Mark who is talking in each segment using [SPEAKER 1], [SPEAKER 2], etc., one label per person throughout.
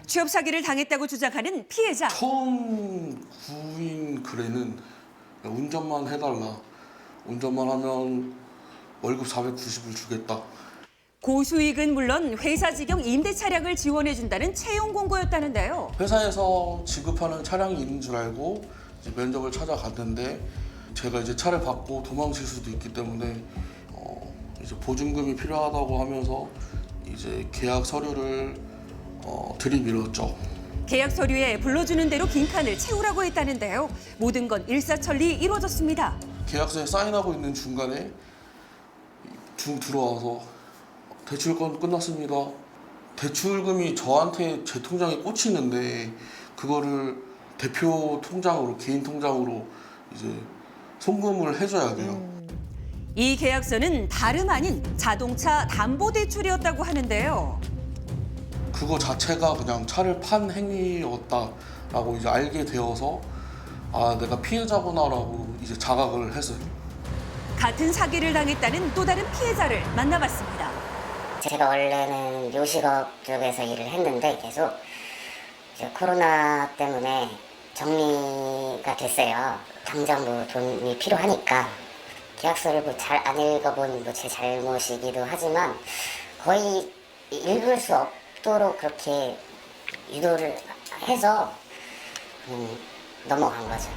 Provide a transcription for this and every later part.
[SPEAKER 1] 취업 사기를 당했다고 주장하는 피해자.
[SPEAKER 2] 처음 구인 글에는 운전만 해달라. 운전만 하면 월급 490을 주겠다.
[SPEAKER 1] 고수익은 물론 회사 직영 임대 차량을 지원해준다는 채용 공고였다는데요.
[SPEAKER 2] 회사에서 지급하는 차량이 있는 줄 알고 이제 면접을 찾아갔는데 제가 이제 차를 받고 도망칠 수도 있기 때문에 이제 보증금이 필요하다고 하면서 이제 계약 서류를 들이밀었죠.
[SPEAKER 1] 계약 서류에 불러주는 대로 빈칸을 채우라고 했다는데요. 모든 건 일사천리 이루어졌습니다.
[SPEAKER 2] 계약서에 사인하고 있는 중간에 들어와서 대출권 끝났습니다. 대출금이 저한테 제 통장에 꽂히는데 그거를 대표 통장으로 개인 통장으로 이제 송금을 해줘야 돼요.
[SPEAKER 1] 이 계약서는 다름 아닌 자동차 담보대출이었다고 하는데요.
[SPEAKER 2] 그거 자체가 그냥 차를 판 행위였다라고 이제 알게 되어서 아 내가 피해자구나라고 이제 자각을 했어요.
[SPEAKER 1] 같은 사기를 당했다는 또 다른 피해자를 만나봤습니다.
[SPEAKER 3] 제가 원래는 요식업 쪽에서 일을 했는데 계속 이제 코로나 때문에 정리가 됐어요. 당장 뭐 돈이 필요하니까 계약서를 뭐 잘 안 읽어본 뭐 제 잘못이기도 하지만 거의 읽을 수 없도록 그렇게 유도를 해서 넘어간 거죠.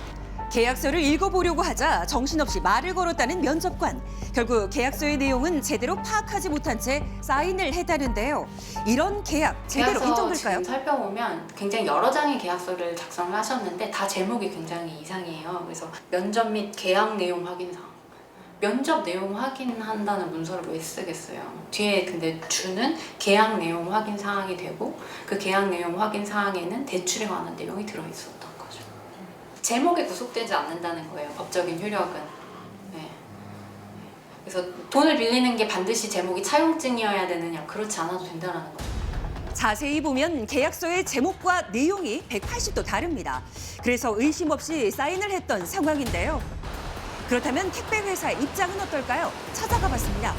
[SPEAKER 1] 계약서를 읽어보려고 하자 정신없이 말을 걸었다는 면접관. 결국 계약서의 내용은 제대로 파악하지 못한 채 사인을 했다는데요. 이런 계약 제대로
[SPEAKER 4] 계약서
[SPEAKER 1] 인정될까요?
[SPEAKER 4] 지금 살펴보면 굉장히 여러 장의 계약서를 작성을 하셨는데 다 제목이 굉장히 이상해요. 그래서 면접 및 계약 내용 확인사항. 면접 내용 확인한다는 문서를 왜 쓰겠어요? 뒤에 근데 주는 계약 내용 확인 사항이 되고 그 계약 내용 확인 사항에는 대출에 관한 내용이 들어있었던 거죠. 제목에 구속되지 않는다는 거예요. 법적인 효력은. 네. 그래서 돈을 빌리는 게 반드시 제목이 차용증이어야 되느냐, 그렇지 않아도 된다는 거죠.
[SPEAKER 1] 자세히 보면 계약서의 제목과 내용이 180도 다릅니다. 그래서 의심 없이 사인을 했던 상황인데요. 그렇다면 택배회사의 입장은 어떨까요? 찾아가 봤습니다.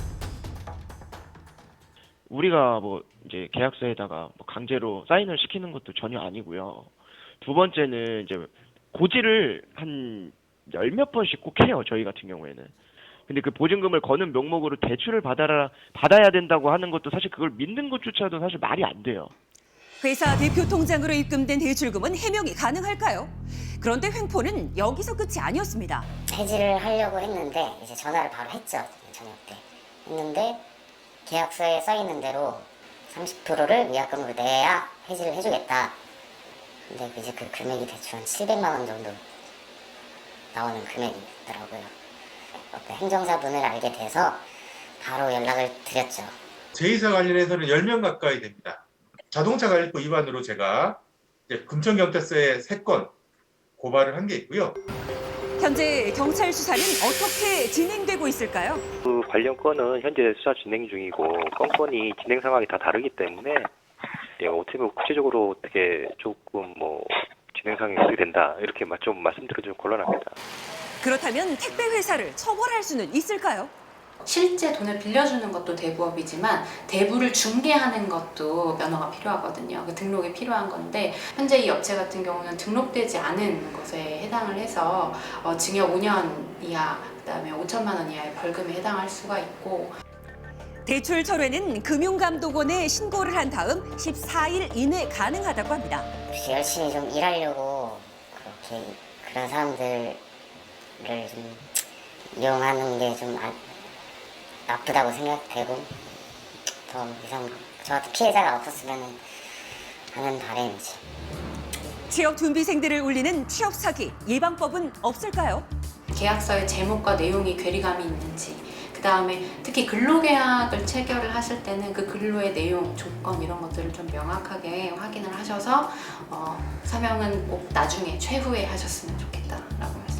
[SPEAKER 5] 우리가 뭐 이제 계약서에다가 뭐 강제로 사인을 시키는 것도 전혀 아니고요. 두 번째는 이제 고지를 한 10몇 번씩 꼭 해요. 저희 같은 경우에는. 근데 그 보증금을 거는 명목으로 대출을 받아야 된다고 하는 것도 사실 그걸 믿는 것조차도 사실 말이 안 돼요.
[SPEAKER 1] 회사 대표 통장으로 입금된 대출금은 해명이 가능할까요? 그런데 횡포는 여기서 끝이 아니었습니다.
[SPEAKER 3] 해지를 하려고 했는데 이제 전화를 바로 했죠. 저녁 때 했는데 계약서에 써 있는 대로 30%를 위약금으로 내야 해지를 해주겠다. 근데 이제 그 금액이 대충 한 700만 원 정도 나오는 금액이더라고요. 행정사분을 알게 돼서 바로 연락을 드렸죠.
[SPEAKER 6] 제2사 관련해서는 10명 가까이 됩니다. 자동차 관리법 위반으로 제가 이제 금천경찰서에 3건 고발을 한 게 있고요.
[SPEAKER 1] 현재 경찰 수사는 어떻게 진행되고 있을까요?
[SPEAKER 7] 그 관련 건은 현재 수사 진행 중이고 건건이 진행 상황이 다 다르기 때문에 어떻게 보면 구체적으로 어떻게 조금 뭐 진행 상황이 어떻게 된다 이렇게 좀 말씀드리기 좀 곤란합니다.
[SPEAKER 1] 그렇다면 택배 회사를 처벌할 수는 있을까요?
[SPEAKER 4] 실제 돈을 빌려주는 것도 대부업이지만 대부를 중개하는 것도 면허가 필요하거든요. 그 등록이 필요한 건데 현재 이 업체 같은 경우는 등록되지 않은 것에 해당을 해서 징역 5년 이하, 그다음에 5천만 원 이하의 벌금에 해당할 수가 있고
[SPEAKER 1] 대출 철회는 금융감독원에 신고를 한 다음 14일 이내 가능하다고 합니다.
[SPEAKER 3] 열심히 좀 일하려고 그렇게 그런 사람들을 좀 이용하는 게 좀 나쁘다고 생각되고 더 이상 저 같은 피해자가 없었으면 하는 바람이지.
[SPEAKER 1] 취업 준비생들을 울리는 취업 사기 예방법은 없을까요?
[SPEAKER 4] 계약서의 제목과 내용이 괴리감이 있는지, 그 다음에 특히 근로계약을 체결을 하실 때는 그 근로의 내용, 조건 이런 것들을 좀 명확하게 확인을 하셔서 서명은 꼭 나중에 최후에 하셨으면 좋겠다라고 말씀드립니다.